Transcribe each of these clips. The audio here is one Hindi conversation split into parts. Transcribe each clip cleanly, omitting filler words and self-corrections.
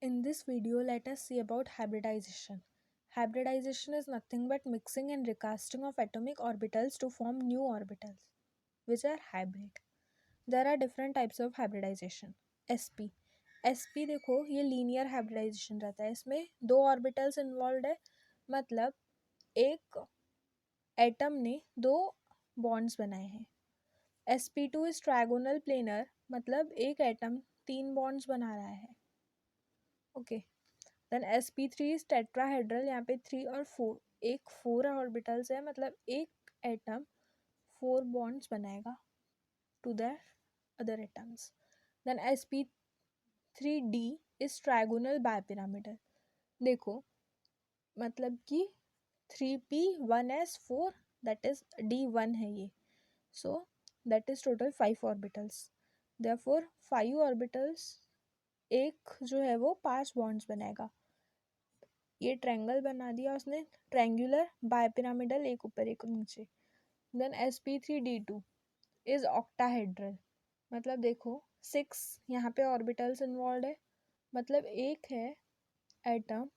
In this video, let us see about hybridization. Hybridization is nothing but mixing and recasting of atomic orbitals to form new orbitals, which are hybrid. There are different types of hybridization. sp sp देखो ये लीनियर हाइब्रिडाइजेशन रहता है. इसमें दो ऑर्बिटल्स इन्वॉल्व है, मतलब एक एटम ने दो बॉन्ड्स बनाए हैं. sp2 इज ट्रायगोनल प्लेनर, मतलब एक एटम तीन बॉन्ड्स बना रहा है. Okay. Then sp3 is tetrahedral, यहाँ पे 3 और 4, एक 4 ऑर्बिटल्स है, मतलब एक एटम 4 बॉन्ड्स बनाएगा to the other atoms. Then sp3d is trigonal bipyramidal. देखो मतलब कि 3p1s4, दैट इज d1 है ये. So that is total 5 orbitals. Therefore 5 orbitals, एक जो है वो 5 बॉन्ड्स बनाएगा. ये ट्रायंगल बना दिया उसने, ट्रायंगुलर बायपिरामिडल, एक ऊपर एक नीचे. देन sp3d2 इज ऑक्टाहेड्रल, मतलब देखो 6 यहाँ पे ऑर्बिटल्स इन्वॉल्व है, मतलब एक है एटम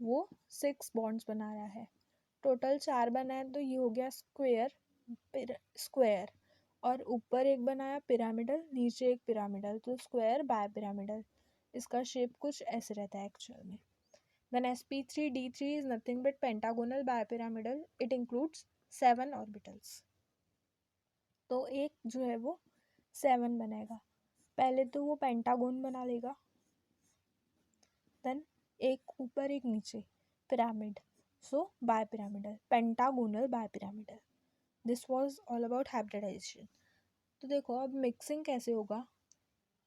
वो 6 बॉन्ड्स बना रहा है. टोटल 4 बनाए तो ये हो गया स्क्वायर, और ऊपर एक बनाया पिरामिडल, नीचे एक पिरामिडल, तो स्क्वायर बायपिरामिडल. इसका शेप कुछ ऐसे रहता है एक्चुअल में. Then sp3d3 is nothing but pentagonal bipyramidal. It includes 7 orbitals. तो एक जो है वो 7 बनाएगा. पहले तो वो पेंटागोन बना लेगा, देन एक ऊपर एक नीचे pyramid, so bipyramidal, pentagonal bipyramidal. This was all about hybridization. तो देखो अब मिक्सिंग कैसे होगा.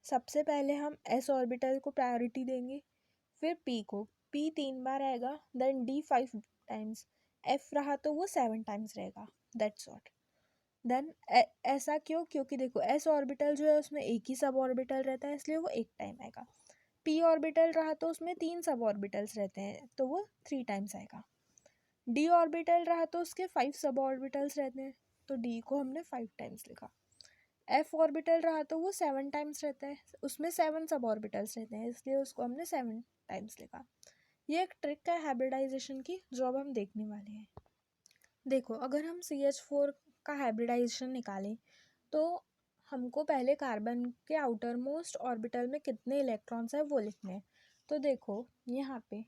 सबसे पहले हम s ऑर्बिटल को प्रायोरिटी देंगे, फिर p को. p 3 बार आएगा, देन d 5 टाइम्स, f रहा तो वो 7 टाइम्स रहेगा. That's ought. देन ऐसा क्यों, क्योंकि देखो s ऑर्बिटल जो है उसमें एक ही सब ऑर्बिटल रहता है, इसलिए वो एक टाइम आएगा. p ऑर्बिटल रहा तो उसमें 3 सब ऑर्बिटल्स रहते हैं, तो वो 3 टाइम्स आएगा. d ऑर्बिटल रहा तो उसके 5 सब ऑर्बिटल्स रहते हैं, तो d को हमने 5 टाइम्स लिखा. f ऑर्बिटल रहा तो वो 7 टाइम्स रहता है, उसमें 7 सब ऑर्बिटल्स रहते हैं, इसलिए उसको हमने 7 टाइम्स लिखा. ये एक ट्रिक है हाइब्रिडाइजेशन की, जो अब हम देखने वाले हैं. देखो अगर हम CH4 का हाइब्रिडाइजेशन निकालें तो हमको पहले कार्बन के आउटर मोस्ट ऑर्बिटल में कितने इलेक्ट्रॉन्स हैं वो लिखने हैं. तो देखो यहाँ पे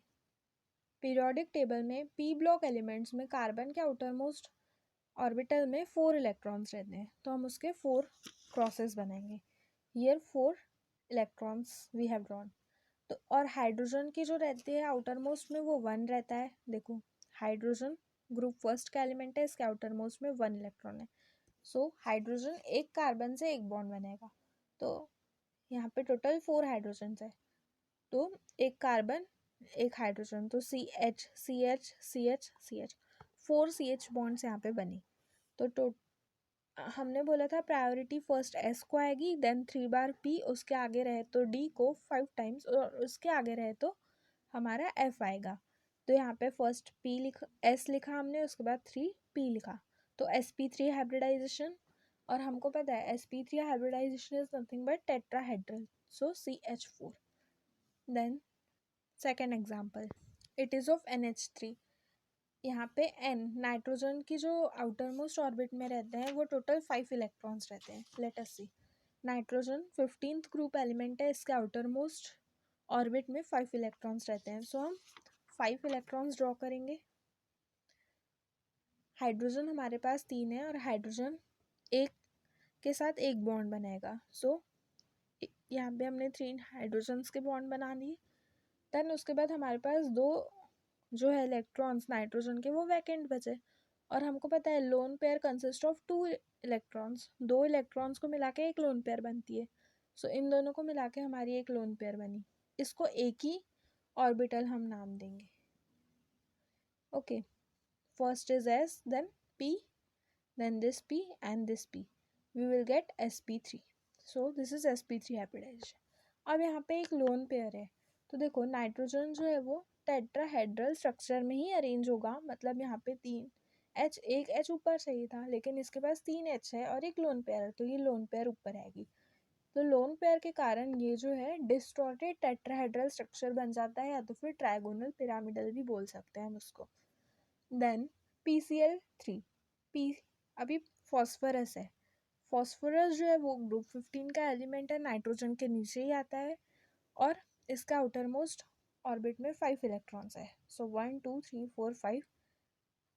पीरियोडिक टेबल में p ब्लॉक एलिमेंट्स में कार्बन के आउटर मोस्ट ऑर्बिटल में 4 इलेक्ट्रॉन्स रहते हैं, तो हम उसके 4 क्रॉसेस बनाएंगे. Here 4 electrons we have drawn. तो और हाइड्रोजन की जो रहती है आउटर मोस्ट में वो 1 रहता है. देखो हाइड्रोजन ग्रुप फर्स्ट का एलिमेंट है, इसके आउटर मोस्ट में 1 इलेक्ट्रॉन है. सो हाइड्रोजन एक कार्बन से एक बॉन्ड बनाएगा, तो यहाँ पे टोटल 4 हाइड्रोजन है, तो एक कार्बन एक हाइड्रोजन, तो CH CH CH CH, 4 CH bonds यहाँ पे बने. तो हमने बोला था प्रायोरिटी फर्स्ट S को आएगी, देन 3 बार P, उसके आगे रहे तो D को 5 टाइम्स, और उसके आगे रहे तो हमारा F आएगा. तो यहाँ पे फर्स्ट S लिखा हमने, उसके बाद 3P लिखा, तो sp3 हाइब्रिडाइजेशन. और हमको पता है sp3 hybridization is nothing but tetrahedral, so CH4. Then second example, it is of NH3. यहाँ पे N नाइट्रोजन की जो आउटर मोस्ट ऑर्बिट में रहते हैं वो टोटल 5 इलेक्ट्रॉन्स रहते हैं. लेट अस सी. नाइट्रोजन 15th ग्रुप एलिमेंट है, इसके आउटर मोस्ट ऑर्बिट में 5 इलेक्ट्रॉन्स रहते हैं, सो हम 5 इलेक्ट्रॉन्स ड्रॉ करेंगे. हाइड्रोजन हमारे पास 3 है, और हाइड्रोजन एक के साथ एक बॉन्ड बनाएगा, सो यहाँ पे हमने 3 हाइड्रोजन्स के बॉन्ड बना दिए. देन उसके बाद हमारे पास 2 जो है इलेक्ट्रॉन्स नाइट्रोजन के वो वैकेंट बचे, और हमको पता है lone pair consist of 2 electrons. 2 electrons को मिला के एक लोन पेयर बनती है, सो इन दोनों को मिला के हमारी एक लोन पेयर बनी. इसको एक ही ऑर्बिटल हम नाम देंगे. Okay, first is S, then P, then this P and this P, we will get sp3. so this is sp3 hybridization. अब यहाँ पे एक लोन पेयर है, तो देखो नाइट्रोजन जो है वो टेट्राहेड्रल स्ट्रक्चर में ही अरेंज होगा, मतलब यहाँ पे 3 H, एक H ऊपर चाहिए था, लेकिन इसके पास 3 H है और एक लोन पेयर है, तो ये लोन पेयर ऊपर आएगी. तो लोन पेयर के कारण ये जो है डिस्टॉर्टेड टेट्राहेड्रल स्ट्रक्चर बन जाता है, या तो फिर ट्राइगोनल पिरामिडल भी बोल सकते हैं हम उसको। देन PCl3 पी अभी फॉस्फोरस है। फॉस्फोरस जो है वो ग्रुप 15 का एलिमेंट है, नाइट्रोजन के नीचे ही आता है और इसका आउटर मोस्ट ऑर्बिट में 5 इलेक्ट्रॉन्स है। सो 1 2 3 4 5।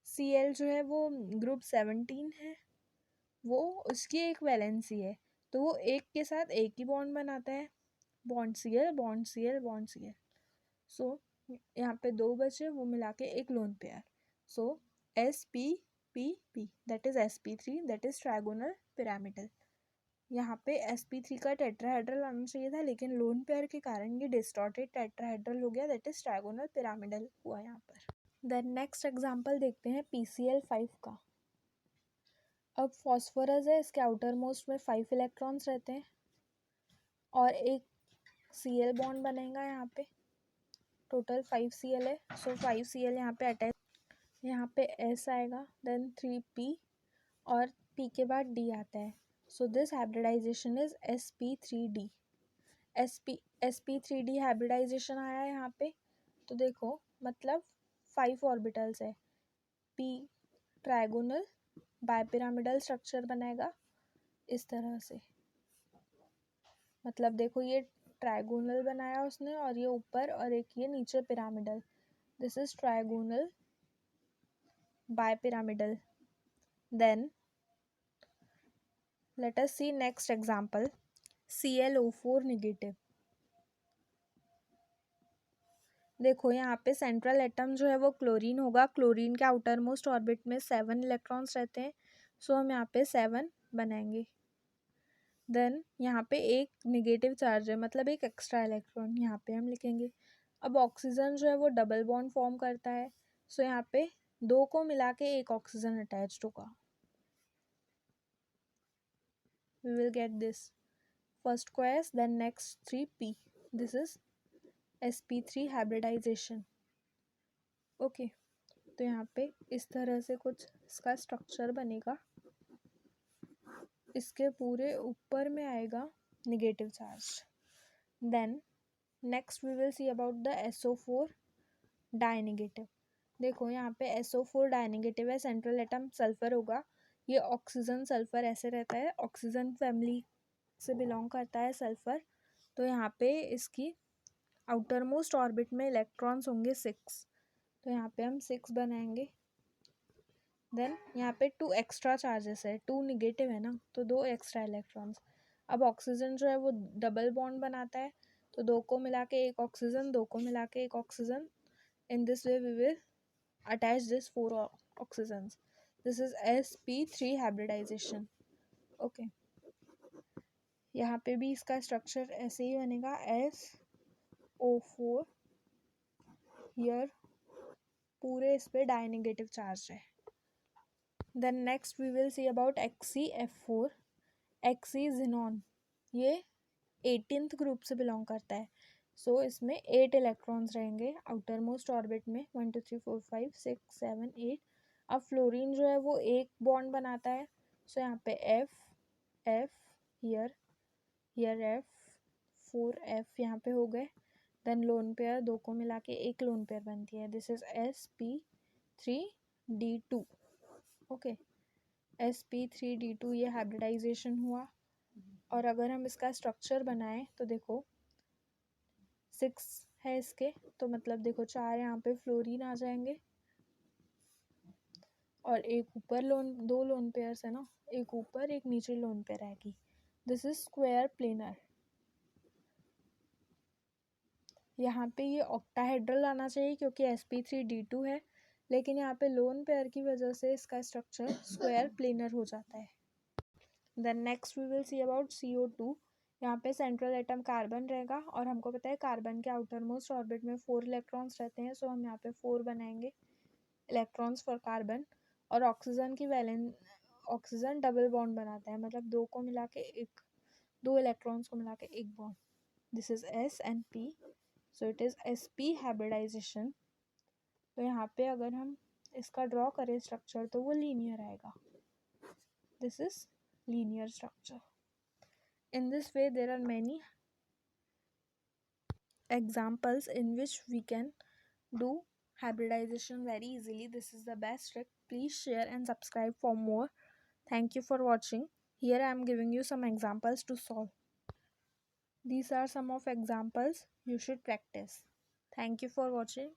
Cl जो है वो ग्रुप 17 है, वो उसकी एक वैलेंसी है, तो वो एक के साथ एक ही बॉन्ड बनाता है, bond Cl bond Cl bond Cl। सो यहाँ पे दो बचे, वो मिला के एक lone pair. So Sp that is sp3 that is trigonal pyramidal. यहाँ पे sp3 का टेट्राहेड्रल आना चाहिए था, लेकिन लोन पेयर के कारण ये डिस्टॉर्टेड टेट्राहेड्रल हो गया, दैट इज ट्राइगोनल पिरामिडल हुआ यहाँ पर। देन नेक्स्ट एग्जांपल देखते हैं PCl5 का। अब फॉस्फोरस है, इसके आउटर मोस्ट में 5 इलेक्ट्रॉन्स रहते हैं और एक Cl बॉन्ड बनेगा यहाँ पे, टोटल 5 Cl है। सो 5 Cl यहाँ पे अटैच, यहाँ पे S आएगा, देन 3P और P के बाद D आता है। So this hybridization is sp3d। sp3d hybridization आया है यहाँ पे, तो देखो मतलब 5 ऑर्बिटल्स है, P ट्राइगोनल बाइपिरामिडल स्ट्रक्चर बनाएगा इस तरह से। मतलब देखो ये ट्राइगोनल बनाया उसने और ये ऊपर और एक ये नीचे pyramidal, this is trigonal bipyramidal. Then let us see next example, ClO4 negative. देखो यहाँ पे सेंट्रल एटम जो है वो क्लोरीन होगा, क्लोरीन के आउटर मोस्ट ऑर्बिट में 7 इलेक्ट्रॉन्स रहते हैं, सो हम यहाँ पे 7 बनाएंगे। देन यहाँ पे एक नेगेटिव चार्ज है, मतलब एक एक्स्ट्रा इलेक्ट्रॉन यहाँ पे हम लिखेंगे। अब ऑक्सीजन जो है वो डबल बॉन्ड फॉर्म करता है, सो यहाँ पे दो को मिला के एक ऑक्सीजन अटैच्ड होगा। We will get this first को S, then next 3P. This is sp3 hybridization. Okay, तो यहाँ पे इस तरह से कुछ इसका स्ट्रक्चर बनेगा, इसके पूरे ऊपर में आएगा negative charge. Then next we will see about the SO4 dinegative. देखो यहाँ पे SO4 डाइनेगेटिव है, सेंट्रल एटम सल्फर होगा, ये ऑक्सीजन सल्फर ऐसे रहता है, ऑक्सीजन फैमिली से बिलोंग करता है सल्फर। तो यहाँ पे इसकी आउटर मोस्ट ऑर्बिट में इलेक्ट्रॉन्स होंगे 6, तो यहाँ पे हम 6 बनाएंगे। देन यहाँ पे 2 एक्स्ट्रा चार्जेस है, 2 निगेटिव है ना, तो 2 एक्स्ट्रा इलेक्ट्रॉन्स। अब ऑक्सीजन जो है वो डबल बॉन्ड बनाता है, तो 2 को मिला के एक ऑक्सीजन, 2 को मिला के एक oxygen. In this way we will attach this 4 oxygens. This is sp3 hybridization. Okay, यहाँ पे भी इसका स्ट्रक्चर ऐसे ही बनेगा, SO4 हियर, पूरे इस पे डाइनेगेटिव चार्ज है। Then next we will see about XeF4। Xenon ये 18th ग्रुप से बिलोंग करता है, सो इसमें 8 इलेक्ट्रॉन्स रहेंगे आउटर मोस्ट ऑर्बिट में, 1 2 3 4 5 6 7 8। अब फ्लोरीन जो है वो एक बॉन्ड बनाता है, सो यहाँ पे F हियर F 4F यहाँ पे हो गए। देन लोन पेयर, दो को मिला के एक लोन पेयर बनती है, this is sp3d2। Okay, sp3d2 ये हाइब्रिडाइजेशन हुआ। और अगर हम इसका स्ट्रक्चर बनाएं तो देखो 6 है इसके, तो मतलब देखो 4 यहाँ पे फ्लोरीन आ जाएंगे और एक ऊपर दो लोन पेयर्स है ना, एक ऊपर एक नीचे लोन पेयर आएगी। This is square planar. यहाँ पे ये ऑक्टाहेड्रल आना चाहिए क्योंकि sp3d2 है, लेकिन यहाँ पे लोन पेयर की वजह से इसका स्ट्रक्चर स्क्वायर प्लेनर हो जाता है। Then next we will see about CO2। यहाँ पे सेंट्रल एटम कार्बन रहेगा और हमको पता है कार्बन के आउटर मोस्ट ऑर्बिट में 4 इलेक्ट्रॉन्स रहते हैं, सो हम यहाँ पे 4 बनाएंगे इलेक्ट्रॉन्स फॉर कार्बन। और ऑक्सीजन की ऑक्सीजन डबल बॉन्ड बनाता है, मतलब दो को मिला के एक, 2 इलेक्ट्रॉन्स को मिला के एक bond, this is S and P, so it is sp hybridization. तो यहाँ पे अगर हम इसका ड्रॉ करें स्ट्रक्चर तो वो लीनियर आएगा, this is linear structure. In this way, there are many examples in which we can do hybridization very easily. This is the best trick. Please share and subscribe for more. Thank you for watching. Here I am giving you some examples to solve. These are some of examples you should practice. Thank you for watching.